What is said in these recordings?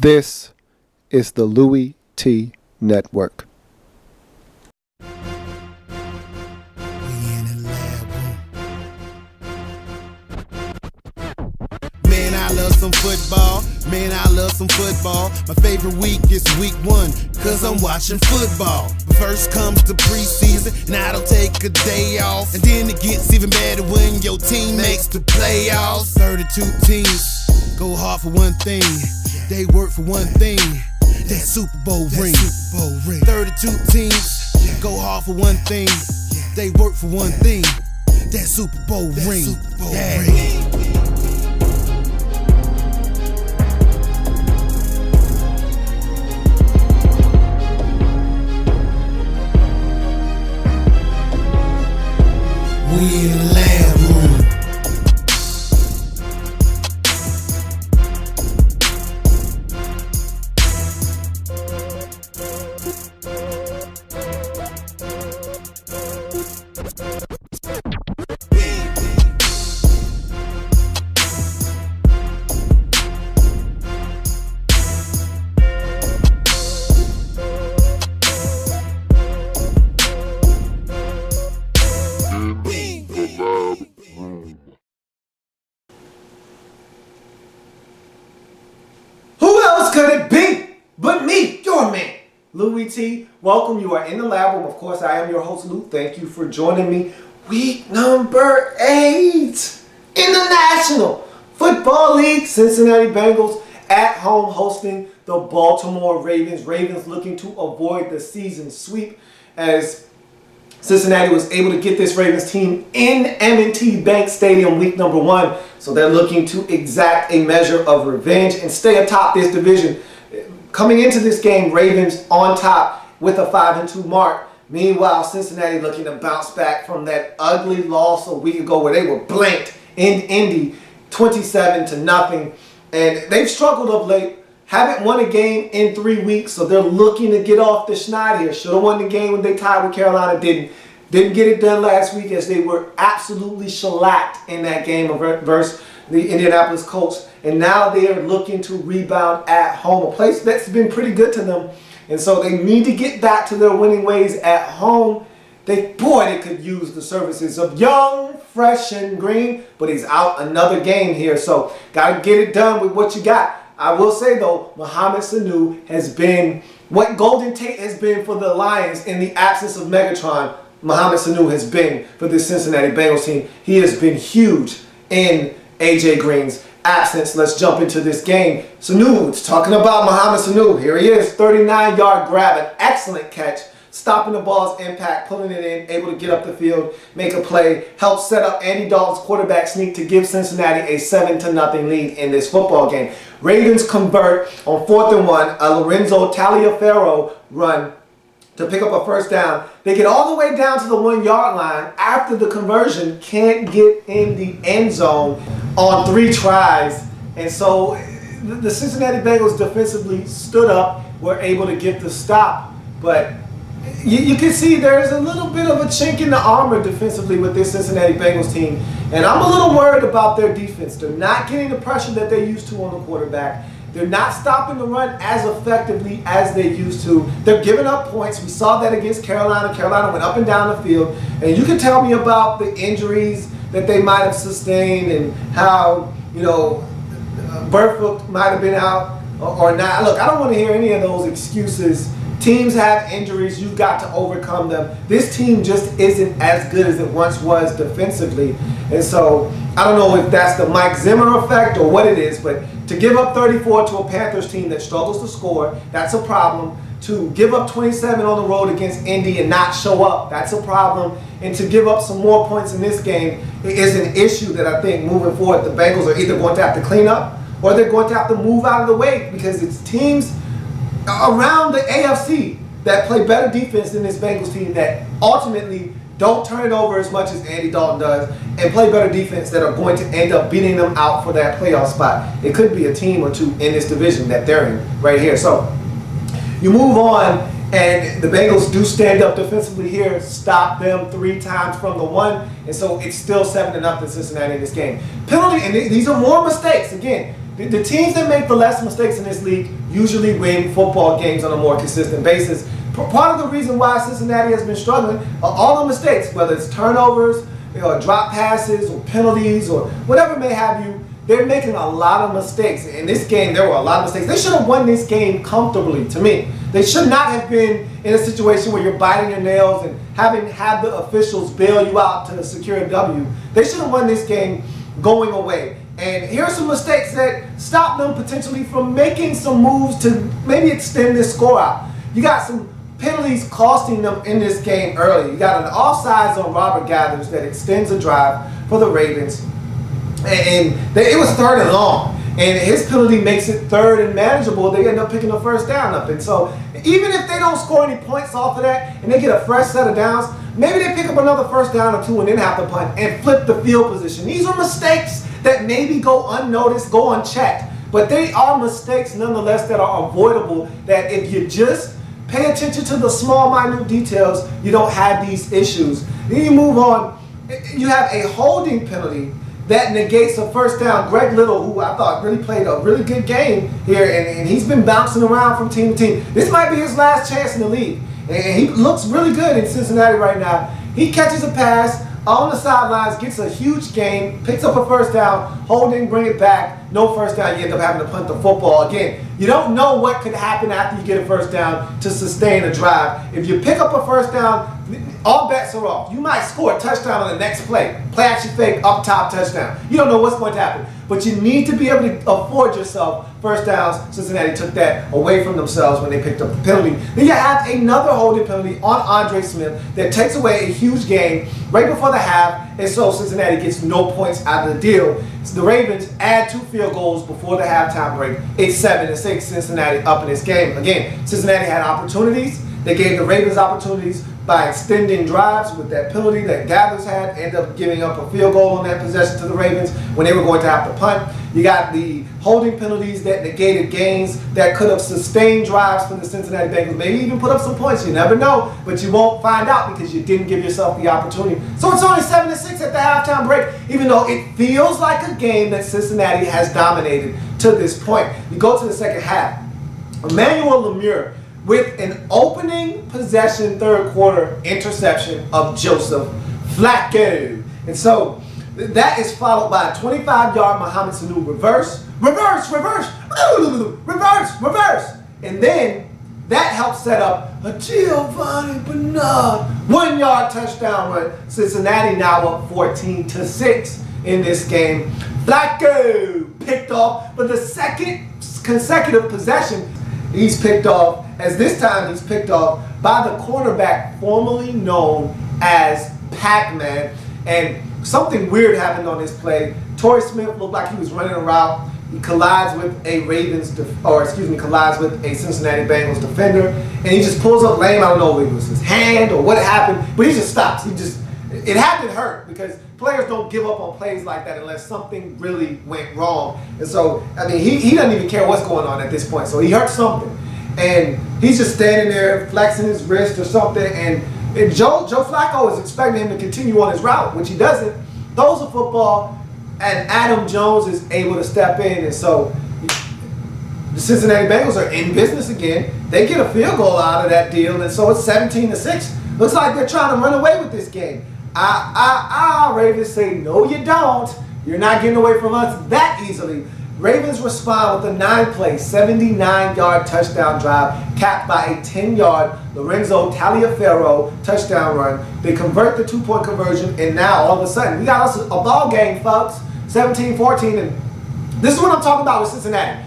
This is the Louie T Network. Man, I love some football. Man, I love some football. My favorite week is week 1, cause I'm watching football. First comes the preseason, and I don't take a day off. And then it gets even better when your team makes the playoffs. 32 teams go hard for one thing. They work for one thing. That Super Bowl ring. 32 teams go hard for one thing. They work for one thing. That Super Bowl ring. We in the lab room. Could it be but me, your man, Louie T? Welcome. You are in the lab room. Of course, I am your host, Lou. Thank you for joining me. Week number 8 in the National Football League. Cincinnati Bengals at home hosting the Baltimore Ravens. Ravens looking to avoid the season sweep as Cincinnati was able to get this Ravens team in M&T Bank Stadium week number 1. So they're looking to exact a measure of revenge and stay atop this division. Coming into this game, Ravens on top with a 5-2 mark. Meanwhile, Cincinnati looking to bounce back from that ugly loss a week ago where they were blanked in Indy 27-0. And they've struggled of late. Haven't won a game in 3 weeks, so they're looking to get off the schneid here. Should have won the game when they tied with Carolina. Didn't get it done last week as they were absolutely shellacked in that game versus the Indianapolis Colts. And now they are looking to rebound at home, a place that's been pretty good to them. And so they need to get back to their winning ways at home. They could use the services of Young, Fresh, and Green, but he's out another game here. So got to get it done with what you got. I will say, though, Mohamed Sanu has been what Golden Tate has been for the Lions in the absence of Megatron. Mohamed Sanu has been for the Cincinnati Bengals team. He has been huge in A.J. Green's absence. Let's jump into this game. Sanu, it's talking about Mohamed Sanu. Here he is, 39-yard grab, an excellent catch. Stopping the ball's impact, pulling it in, able to get up the field, make a play, help set up Andy Dalton's quarterback sneak to give Cincinnati a 7-0 lead in this football game. Ravens convert on 4th and 1, a Lorenzo Taliaferro run to pick up a first down. They get all the way down to the 1-yard line after the conversion, can't get in the end zone on 3 tries. And so the Cincinnati Bengals defensively stood up, were able to get the stop, but you can see there's a little bit of a chink in the armor defensively with this Cincinnati Bengals team. And I'm a little worried about their defense. They're not getting the pressure that they used to on the quarterback. They're not stopping the run as effectively as they used to. They're giving up points. We saw that against Carolina. Carolina went up and down the field. And you can tell me about the injuries that they might have sustained and how, Burfoot might have been out or not. Look, I don't want to hear any of those excuses. Teams have injuries. You've got to overcome them. This team just isn't as good as it once was defensively. And so I don't know if that's the Mike Zimmer effect or what it is, but to give up 34 to a Panthers team that struggles to score, that's a problem. To give up 27 on the road against Indy and not show up, that's a problem. And to give up some more points in this game is an issue that I think moving forward the Bengals are either going to have to clean up or they're going to have to move out of the way because it's teams around the AFC that play better defense than this Bengals team that ultimately don't turn it over as much as Andy Dalton does and play better defense that are going to end up beating them out for that playoff spot. It could be a team or two in this division that they're in right here. So you move on, and the Bengals do stand up defensively here, stop them 3 times from the 1, and so it's still 7-0 Cincinnati in this game. Penalty, and these are more mistakes. Again, The teams that make the less mistakes in this league usually win football games on a more consistent basis. Part of the reason why Cincinnati has been struggling are all the mistakes, whether it's turnovers, drop passes, or penalties, or whatever it may have you. They're making a lot of mistakes. In this game, there were a lot of mistakes. They should have won this game comfortably, to me. They should not have been in a situation where you're biting your nails and having had the officials bail you out to secure a W. They should have won this game going away. And here are some mistakes that stop them potentially from making some moves to maybe extend this score out. You got some penalties costing them in this game early. You got an offsides on Robert Gathers that extends a drive for the Ravens. And it was 3rd and long. And his penalty makes it 3rd and manageable. They end up picking the first down up. And so even if they don't score any points off of that and they get a fresh set of downs, maybe they pick up another first down or 2 and then have to punt and flip the field position. These are mistakes that maybe go unnoticed, go unchecked. But they are mistakes nonetheless that are avoidable, that if you just pay attention to the small, minute details, you don't have these issues. Then you move on. You have a holding penalty that negates a first down. Greg Little, who I thought really played a really good game here, and he's been bouncing around from team to team. This might be his last chance in the league. And he looks really good in Cincinnati right now. He catches a pass on the sidelines, gets a huge gain, picks up a first down, holding, bring it back, no first down. You end up having to punt the football. Again, you don't know what could happen after you get a first down to sustain a drive. If you pick up a first down, all bets are off. You might score a touchdown on the next play. Play action fake, up top, touchdown. You don't know what's going to happen. But you need to be able to afford yourself first downs. Cincinnati took that away from themselves when they picked up the penalty. Then you have another holding penalty on Andre Smith that takes away a huge game right before the half, and so Cincinnati gets no points out of the deal. So the Ravens add 2 field goals before the halftime break. It's 7-6, Cincinnati up in this game. Again, Cincinnati had opportunities. They gave the Ravens opportunities by extending drives with that penalty that Gathers had, ended up giving up a field goal on that possession to the Ravens when they were going to have to punt. You got the holding penalties that negated gains that could have sustained drives for the Cincinnati Bengals, maybe even put up some points. You never know, but you won't find out because you didn't give yourself the opportunity. So it's only 7-6 at the halftime break, even though it feels like a game that Cincinnati has dominated to this point. You go to the second half. Emmanuel Lemire with an opening possession 3rd quarter interception of Joseph Flacco. And so that is followed by a 25-yard Mohamed Sanu reverse. And then that helps set up a Giovanni Bernard 1-yard touchdown run. Cincinnati now up 14-6 in this game. Flacco picked off for the 2nd consecutive possession. He's picked off, as this time he's picked off by the cornerback formerly known as Pac-Man. And something weird happened on this play. Torrey Smith looked like he was running a route. He collides with a collides with a Cincinnati Bengals defender, and he just pulls up lame. I don't know if it was his hand or what happened, but he just stops. It had to hurt because players don't give up on plays like that unless something really went wrong. And so, I mean, he doesn't even care what's going on at this point. So he hurt something. And he's just standing there flexing his wrist or something. And Joe Flacco is expecting him to continue on his route, which he doesn't. Throws the football, and Adam Jones is able to step in. And so the Cincinnati Bengals are in business again. They get a field goal out of that deal. And so it's 17-6. Looks like they're trying to run away with this game. Ravens say, no, you don't. You're not getting away from us that easily. Ravens respond with a 9-play, 79-yard touchdown drive, capped by a 10-yard Lorenzo Taliaferro touchdown run. They convert the 2-point conversion, and now all of a sudden, we got us a ball game, folks, 17-14. And this is what I'm talking about with Cincinnati.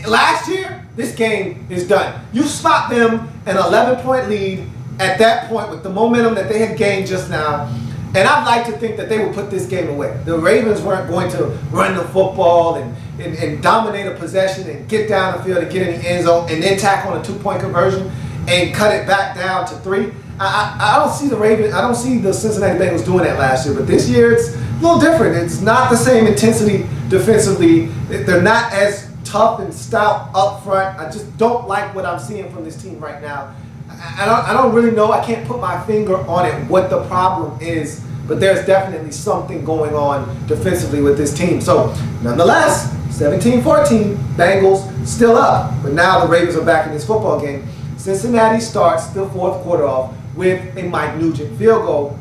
Last year, this game is done. You spot them an 11-point lead at that point with the momentum that they had gained just now. And I'd like to think that they would put this game away. The Ravens weren't going to run the football and dominate a possession and get down the field and get in the end zone and then tack on a 2-point conversion and cut it back down to 3. I don't see the Cincinnati Bengals doing that last year, but this year it's a little different. It's not the same intensity defensively. They're not as tough and stout up front. I just don't like what I'm seeing from this team right now. I don't really know. I can't put my finger on it what the problem is but there's definitely something going on defensively with this team. So, nonetheless, 17-14, Bengals still up, but now the Ravens are back in this football game. Cincinnati starts the fourth quarter off with a Mike Nugent field goal.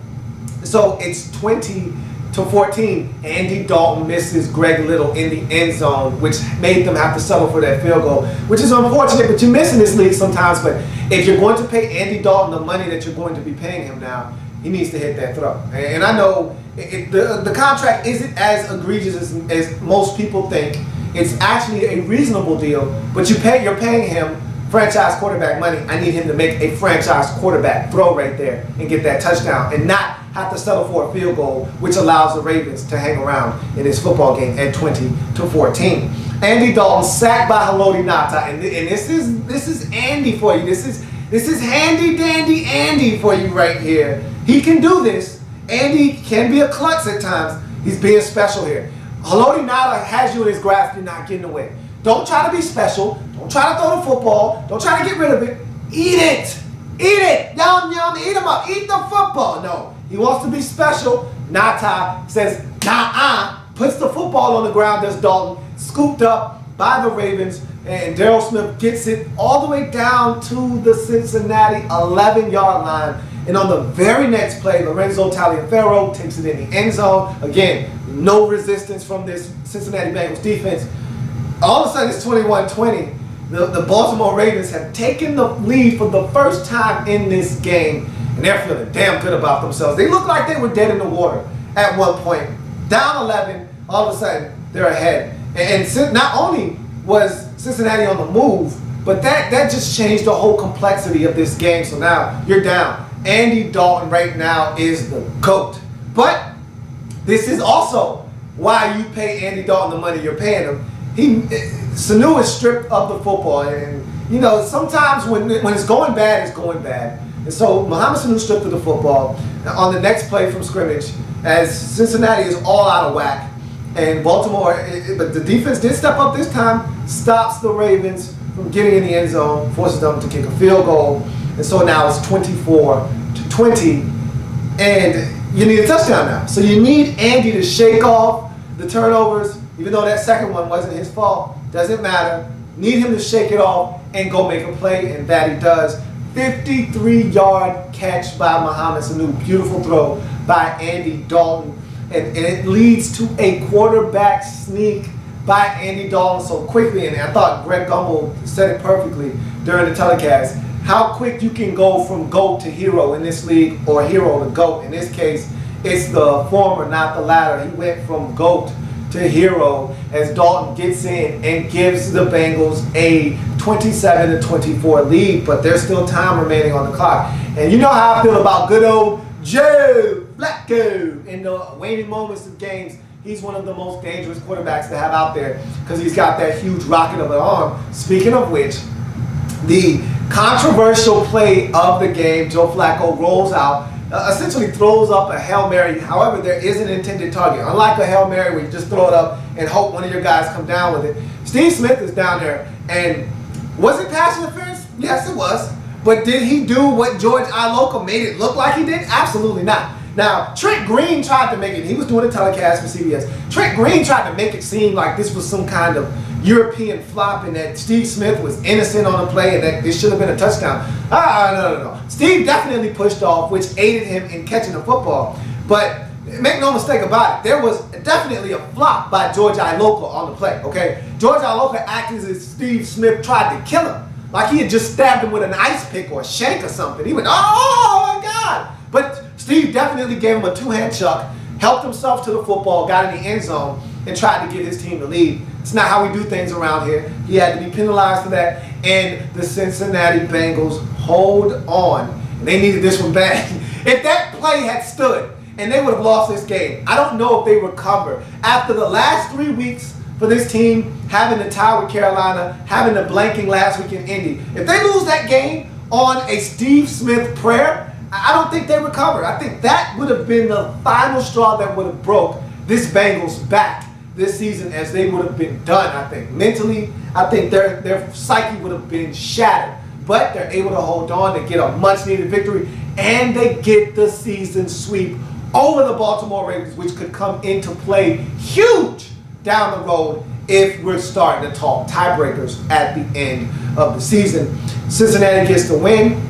So it's 20-14. Andy Dalton misses Greg Little in the end zone, which made them have to settle for that field goal, which is unfortunate, but you miss in this league sometimes. But if you're going to pay Andy Dalton the money that you're going to be paying him now, he needs to hit that throw. And I know the contract isn't as egregious as most people think. It's actually a reasonable deal, but you're paying him franchise quarterback money. I need him to make a franchise quarterback throw right there and get that touchdown and not have to settle for a field goal, which allows the Ravens to hang around in this football game at 20-14. Andy Dalton sacked by Haloti Ngata, and this is Andy for you. This is handy dandy Andy for you right here. He can do this. Andy can be a klutz at times. He's being special here. Haloti Ngata has you in his grasp. You're not getting away. Don't try to be special. Don't try to throw the football. Don't try to get rid of it. Eat it. Eat it. Yum, yum. Eat him up. Eat the football. No. He wants to be special. Ngata says, nah-uh. Puts the football on the ground. There's Dalton. Scooped up by the Ravens. And Darryl Smith gets it all the way down to the Cincinnati 11-yard line. And on the very next play, Lorenzo Taliaferro takes it in the end zone. Again, no resistance from this Cincinnati Bengals defense. All of a sudden, it's 21-20. The Baltimore Ravens have taken the lead for the first time in this game, and they're feeling damn good about themselves. They look like they were dead in the water at one point. Down 11, all of a sudden, they're ahead. And not only was Cincinnati on the move, but that just changed the whole complexity of this game. So now you're down. Andy Dalton right now is the GOAT. But this is also why you pay Andy Dalton the money you're paying him. Sanu is stripped of the football, and you know sometimes when it's going bad, it's going bad. And so Mohamed Sanu stripped of the football on the next play from scrimmage, as Cincinnati is all out of whack, and Baltimore. But the defense did step up this time, stops the Ravens from getting in the end zone, forces them to kick a field goal, and so now it's 24-20, and you need a touchdown now. So you need Andy to shake off the turnovers. Even though that second one wasn't his fault, doesn't matter. Need him to shake it off and go make a play, and that he does. 53-yard catch by Mohamed Sanu. Beautiful throw by Andy Dalton. And it leads to a quarterback sneak by Andy Dalton so quickly. And I thought Greg Gumbel said it perfectly during the telecast. How quick you can go from GOAT to hero in this league, or hero to GOAT. In this case, it's the former, not the latter. He went from GOAT to hero as Dalton gets in and gives the Bengals a 27-24 lead, but there's still time remaining on the clock. And you know how I feel about good old Joe Flacco in the waning moments of games. He's one of the most dangerous quarterbacks to have out there because he's got that huge rocket of an arm. Speaking of which, the controversial play of the game, Joe Flacco rolls out, essentially throws up a Hail Mary. However, there is an intended target. Unlike a Hail Mary where you just throw it up and hope one of your guys come down with it. Steve Smith is down there. And was it pass interference? Yes, it was. But did he do what George Iloka made it look like he did? Absolutely not. Now, Trent Green tried to make it. He was doing a telecast for CBS. Trent Green tried to make it seem like this was some kind of European flop and that Steve Smith was innocent on the play and that it should have been a touchdown. No. Steve definitely pushed off, which aided him in catching the football. But make no mistake about it, there was definitely a flop by George Iloka on the play, okay? George Iloka acted as if Steve Smith tried to kill him. Like he had just stabbed him with an ice pick or a shank or something. He went, oh my God. But Steve definitely gave him a two-hand chuck, helped himself to the football, got in the end zone, and tried to get his team to lead. It's not how we do things around here. He had to be penalized for that. And the Cincinnati Bengals hold on. And they needed this one bad. If that play had stood and they would have lost this game, I don't know if they recover. After the last 3 weeks for this team, having the tie with Carolina, having the blanking last week in Indy, if they lose that game on a Steve Smith prayer, I don't think they recover. I think that would have been the final straw that would have broke this Bengals back this season, as they would have been done. I think mentally, I think their psyche would have been shattered. But they're able to hold on, they get a much needed victory, and they get the season sweep over the Baltimore Ravens, which could come into play huge down the road if we're starting to talk tiebreakers at the end of the season. Cincinnati gets the win.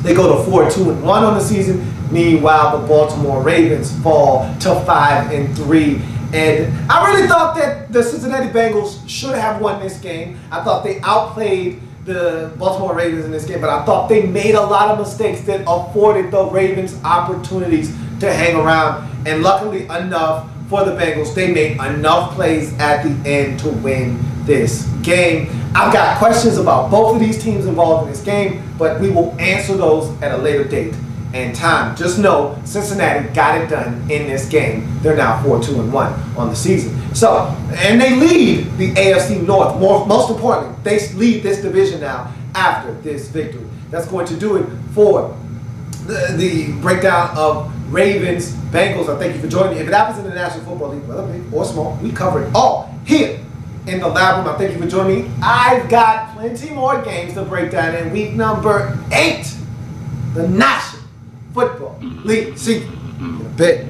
They go to 4-2-1 on the season. Meanwhile, the Baltimore Ravens fall to 5-3. And I really thought that the Cincinnati Bengals should have won this game. I thought they outplayed the Baltimore Ravens in this game, but I thought they made a lot of mistakes that afforded the Ravens opportunities to hang around. And luckily enough for the Bengals, they made enough plays at the end to win this game. I've got questions about both of these teams involved in this game, but we will answer those at a later date and time. Just know Cincinnati got it done in this game. They're now 4-2-1 on the season. So, and they lead the AFC North. Most importantly, they lead this division now after this victory. That's going to do it for the breakdown of Ravens, Bengals. I thank you for joining me. If it happens in the National Football League, whether big or small, we cover it all here in the Lab Room. I thank you for joining me. I've got plenty more games to break down in week number 8, the National Football League season. In a bit.